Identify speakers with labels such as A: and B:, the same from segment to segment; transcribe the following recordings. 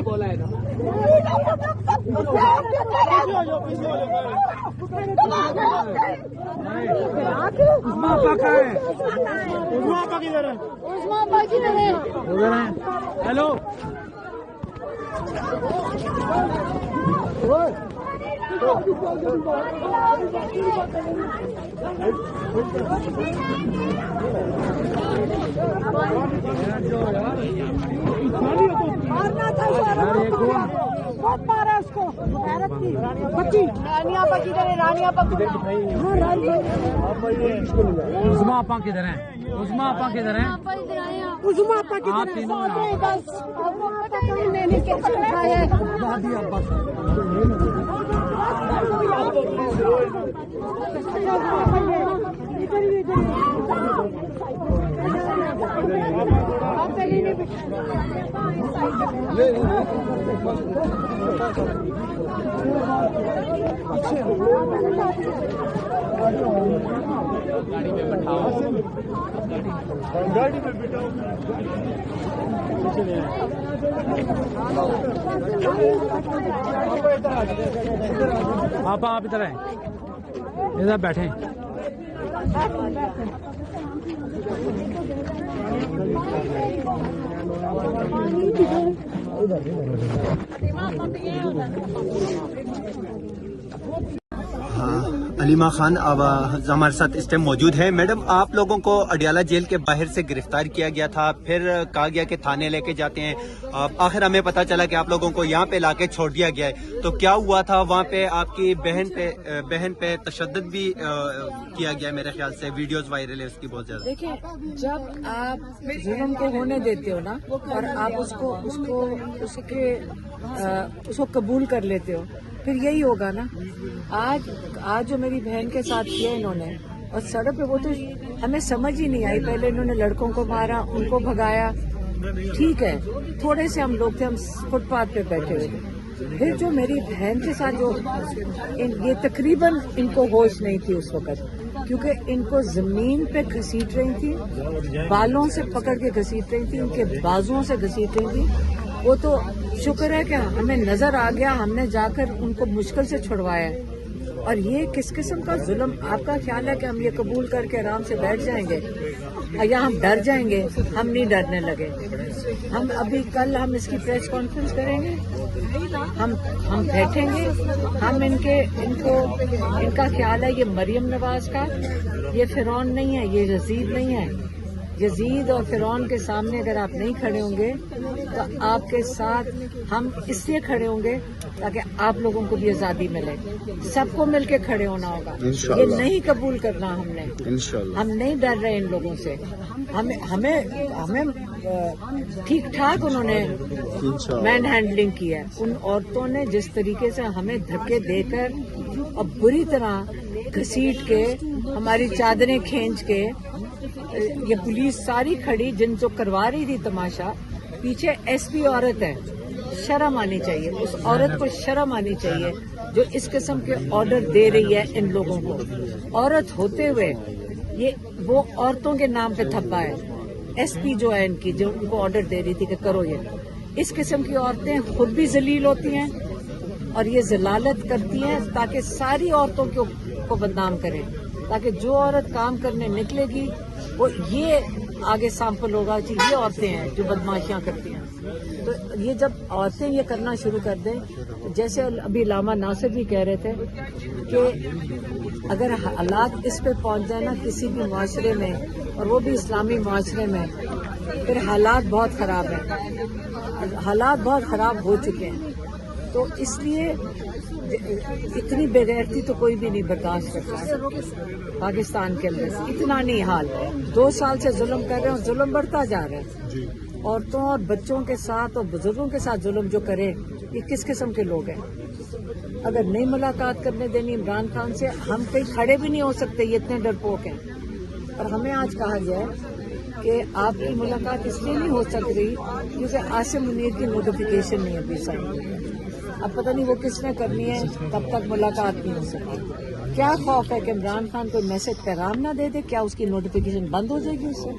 A: بولا ہے نا ہیلو
B: بہت مارا اس کو رانیاں پکی کرے رانیاں
A: عظما آپا کدھر ہیں؟ عظما آپا کدھر ہیں؟
B: عظما آپا کی بس میں نے
A: گاڑی میں بٹھاؤ آپ ادھر آئیں ادھر بیٹھیں
C: علیمہ خان اب ہمارے ساتھ اس ٹائم موجود ہے. میڈم آپ لوگوں کو اڈیالہ جیل کے باہر سے گرفتار کیا گیا تھا, پھر کہا گیا کہ تھانے لے کے جاتے ہیں, آخر ہمیں پتا چلا کہ آپ لوگوں کو یہاں پہ لا کے چھوڑ دیا گیا ہے. تو کیا ہوا تھا وہاں پہ؟ آپ کی بہن پہ تشدد بھی کیا گیا میرے خیال سے, ویڈیوز وائرل ہے اس کی بہت زیادہ.
B: دیکھیں, جب آپ ظلم کو ہونے دیتے ہو نا اور آپ اس کو قبول کر لیتے ہو, پھر یہی ہوگا نا. آج جو میری بہن کے ساتھ کیا انہوں نے, اور سڑک پہ وہ تو ہمیں سمجھ ہی نہیں آئی. پہلے انہوں نے لڑکوں کو مارا, ان کو بھگایا, ٹھیک ہے, تھوڑے سے ہم لوگ تھے, ہم فٹ پاتھ پہ بیٹھے ہوئے تھے. پھر جو میری بہن کے ساتھ جو یہ تقریباً ان کو ہوش نہیں تھی اس وقت, کیونکہ ان کو زمین پہ گھسیٹ رہی تھی, بالوں سے پکڑ کے گھسیٹ رہی تھی, ان کے بازوؤں سے گھسیٹ رہی تھی. وہ تو شکر ہے کہ ہمیں نظر آ گیا, ہم نے جا کر ان کو مشکل سے چھڑوایا. اور یہ کس قسم کا ظلم؟ آپ کا خیال ہے کہ ہم یہ قبول کر کے آرام سے بیٹھ جائیں گے یا ہم ڈر جائیں گے؟ ہم نہیں ڈرنے لگے. ہم ابھی کل ہم اس کی پریس کانفرنس کریں گے, ہم بیٹھیں گے, ہم ان کا خیال ہے یہ مریم نواز کا, یہ فرعون نہیں ہے, یہ یزید نہیں ہے. یزید اور فرعون کے سامنے اگر آپ نہیں کھڑے ہوں گے تو آپ کے ساتھ ہم اس لیے کھڑے ہوں گے تاکہ آپ لوگوں کو بھی آزادی ملے. سب کو مل کے کھڑے ہونا ہوگا. یہ نہیں قبول کرنا ہم نے. ہم نہیں ڈر رہے ان لوگوں سے. ہمیں ٹھیک ٹھاک انہوں نے مین ہینڈلنگ کی ہے. ان عورتوں نے جس طریقے سے ہمیں دھکے دے کر اور بری طرح گھسیٹ کے, ہماری چادریں کھینچ کے, یہ پولیس ساری کھڑی جن جو کروا رہی تھی تماشا, پیچھے ایس پی عورت ہے. شرم آنی چاہیے, اس عورت کو شرم آنی چاہیے جو اس قسم کے آرڈر دے رہی ہے ان لوگوں کو. عورت ہوتے ہوئے یہ وہ عورتوں کے نام پہ تھپا ہے. ایس پی جو ہے ان کی, جو ان کو آرڈر دے رہی تھی کہ کرو یہ. اس قسم کی عورتیں خود بھی ذلیل ہوتی ہیں اور یہ ذلالت کرتی ہیں تاکہ ساری عورتوں کو بدنام کریں, تاکہ جو عورت کام کرنے نکلے گی وہ یہ آگے سیمپل ہوگا کہ یہ عورتیں ہیں جو بدماشیاں کرتی ہیں. تو یہ جب عورتیں یہ کرنا شروع کر دیں, جیسے ابھی علامہ ناصر بھی کہہ رہے تھے کہ اگر حالات اس پہ پہنچ جائیں نا کسی بھی معاشرے میں, اور وہ بھی اسلامی معاشرے میں, پھر حالات بہت خراب ہیں. حالات بہت خراب ہو چکے ہیں. تو اس لیے اتنی بے غیرتی تو کوئی بھی نہیں برداشت کرتا پاکستان کے اندر. اتنا نہیں حال. 2 سال سے ظلم کر رہے ہیں اور ظلم بڑھتا جا رہا ہے. عورتوں اور بچوں کے ساتھ اور بزرگوں کے ساتھ ظلم جو کرے, یہ کس قسم کے لوگ ہیں؟ اگر نہیں ملاقات کرنے دینی عمران خان سے, ہم کہیں کھڑے بھی نہیں ہو سکتے, یہ اتنے ڈرپوک ہیں. اور ہمیں آج کہا گیا ہے کہ آپ کی ملاقات اس لیے نہیں ہو سک رہی کیونکہ عاصم منیر کی نوٹیفیکیشن نہیں ابھی سامنے. اب پتہ نہیں وہ کس نے کرنی ہے, تب تک ملاقات نہیں ہو سکتی. کیا خوف ہے کہ عمران خان کوئی میسج پیغام نہ دے دے؟ کیا اس کی نوٹیفیکیشن بند ہو جائے گی اس سے؟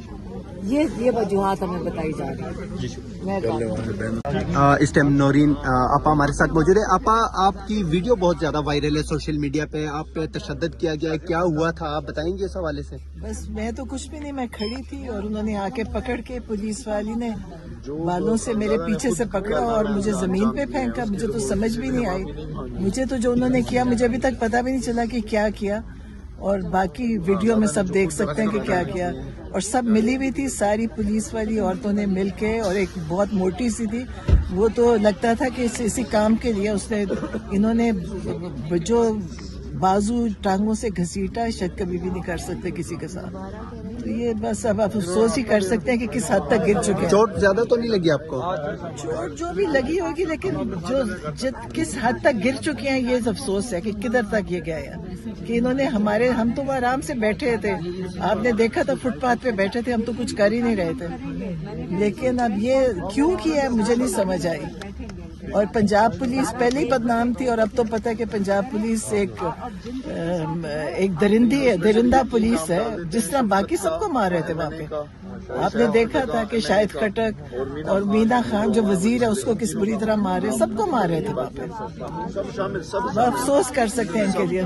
B: ये वजूहात हमें बताई जा रही है।
C: इस टाइम नौरीन आपा हमारे साथ मौजूद है। आपा, आपकी वीडियो बहुत ज्यादा वायरल है सोशल मीडिया पे, आप पे तशद्दुद किया गया है, क्या हुआ था आप बताएंगे इस हवाले से?
D: बस मैं तो कुछ भी नहीं, मैं खड़ी थी और उन्होंने आके पकड़ के, पुलिस वाली ने बालों से मेरे पीछे से पकड़ा और मुझे जमीन पे फेंका। मुझे तो समझ भी नहीं आई, मुझे तो जो उन्होंने किया मुझे अभी तक पता भी नहीं चला कि क्या किया, और बाकी वीडियो में सब देख सकते हैं कि क्या किया। और सब मिली हुई थी, सारी पुलिस वाली औरतों ने मिलके, और एक बहुत मोटी सी थी, वो तो लगता था कि इसी काम के लिए उसने, इन्होंने जो बाजू टांगों से घसीटा शायद कभी भी नहीं कर सकते किसी के साथ। तो ये बस अब आप अफसोस ही कर सकते हैं कि किस हद तक गिर चुके हैं।
C: चोट ज्यादा तो नहीं लगी आपको?
D: चोट जो भी लगी होगी, लेकिन किस हद तक गिर चुके हैं ये अफसोस है कि किधर तक ये गया है। कि इन्होंने हम तो आराम से बैठे थे, आपने देखा था फुटपाथ पे बैठे थे, हम तो कुछ कर ही नहीं रहे थे, लेकिन अब ये क्यों किया है मुझे नहीं समझ आई। और पंजाब पुलिस पहले ही बदनाम थी, और अब तो पता है कि पंजाब पुलिस एक दरिंदा पुलिस है, जिस तरह बाकी सबको मार रहे थे वहाँ पे। आपने देखा था कि शाहिद खटक और मीना खान जो वजीर है उसको किस बुरी तरह मारे, सबको मार रहे थे वहाँ पे। अफसोस कर सकते हैं इनके लिए।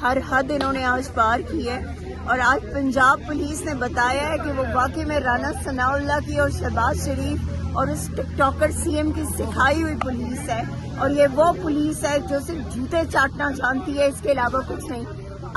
E: हर हद इन्होंने आज पार की है, और आज पंजाब पुलिस ने बताया है कि वो वाकई में राना सनाउल्लाह की और शहबाज शरीफ और उस टिकटॉकर सीएम की सिखाई हुई पुलिस है, और ये वो पुलिस है जो सिर्फ जूते चाटना जानती है, इसके अलावा कुछ नहीं।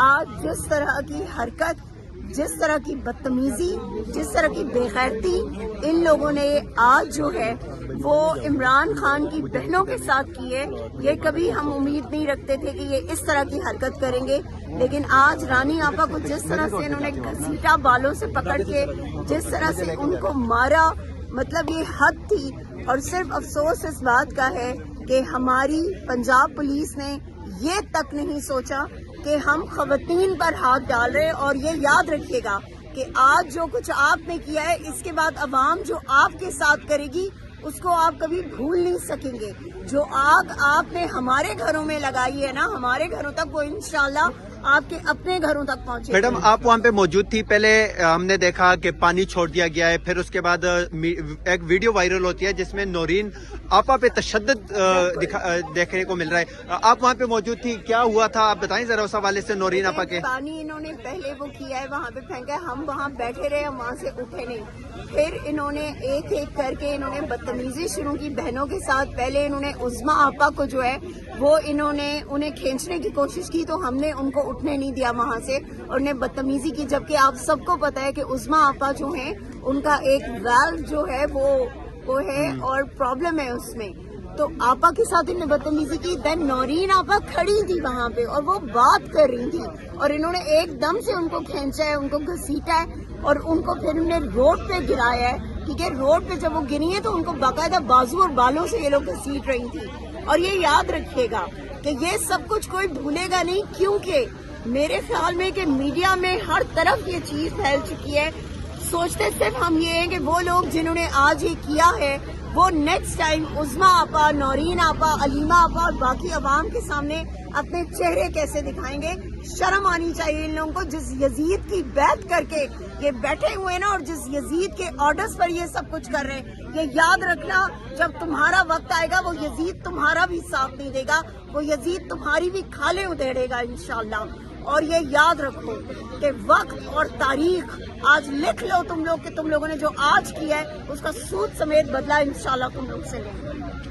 E: आज जिस तरह की हरकत, जिस तरह की बदतमीजी, जिस तरह की बेगैरती इन लोगों ने आज जो है वो इमरान खान की बहनों के साथ की है, ये कभी हम उम्मीद नहीं रखते थे कि ये इस तरह की हरकत करेंगे। लेकिन आज रानी आपा को जिस तरह से इन्होंने घसीटा, बालों से पकड़ के जिस तरह से उनको मारा, मतलब ये हद थी। और सिर्फ अफसोस इस बात का है कि हमारी पंजाब पुलिस ने ये तक नहीं सोचा कि हम खवातीन पर हाथ डाल रहे हैं। और ये याद रखिएगा कि आज जो कुछ आपने किया है, इसके बाद अवाम जो आपके साथ करेगी उसको आप कभी भूल नहीं सकेंगे। जो आग आपने हमारे घरों में लगाई है ना, हमारे घरों तक वो इंशाल्लाह आपके अपने घरों तक पहुंचे।
C: मैडम, आप वहाँ पे मौजूद थी, पहले हमने देखा कि पानी छोड़ दिया गया है, फिर उसके बाद एक वीडियो वायरल होती है जिसमें नौरीन आपा पे तशद्दुद देखने को मिल रहा है। आप वहाँ पे मौजूद थी, क्या हुआ था आप बताएं जरा उस हवाले से नौरीन आपा के।
E: पानी इन्होंने पहले वो किया है, वहाँ पे फेंका, हम वहाँ बैठे रहे, हम वहाँ से उठे नहीं। फिर इन्होंने एक एक करके इन्होंने बदतमीजी शुरू की बहनों के साथ। पहले इन्होंने उस्मा आपा को जो है वो इन्होंने उन्हें खींचने की कोशिश की, तो हमने उनको उठने नहीं दिया वहाँ से, और उन्हें बदतमीजी की। जबकि आप सबको पता है कि उस्मा आपा जो है उनका एक वाल्व जो है वो है और प्रॉब्लम है उसमें, तो आपा के साथ इन्होंने बदतमीजी की। देन नौरीन आपा खड़ी थी वहाँ पे और वो बात कर रही थी, और इन्होंने एकदम से उनको खींचा है, उनको घसीटा है, और उनको फिर इन्होंने रोड पे गिराया है। ठीक है, रोड पे जब वो गिरी है तो उनको बाकायदा बाजू और बालों से ये लोग घसीट रही थी। और ये याद रखिएगा कि ये सब कुछ कोई भूलेगा नहीं, क्योंकि मेरे ख्याल में कि मीडिया में हर तरफ ये चीज फैल चुकी है। सोचते सिर्फ हम ये हैं कि वो लोग जिन्होंने आज ये किया है वो नेक्स्ट टाइम उस्मा आपा, नौरीन आपा, अलीमा आपा और बाकी अवाम के सामने अपने चेहरे कैसे दिखाएंगे। शर्म आनी चाहिए इन लोगों को, जिस यजीद की बैत करके ये बैठे हुए हैं ना, और जिस यजीद के ऑर्डर्स पर ये सब कुछ कर रहे हैं। ये याद रखना, जब तुम्हारा वक्त आएगा वो यजीद तुम्हारा भी साथ नहीं देगा, वो यजीद तुम्हारी भी खाले उधेड़ेगा इंशाल्लाह। और ये याद रखो कि वक्त और तारीख आज लिख लो तुम लोग कि तुम लोगों ने जो आज किया है उसका सूद समेत बदला इंशाल्लाह तुम लोग से लेंगे।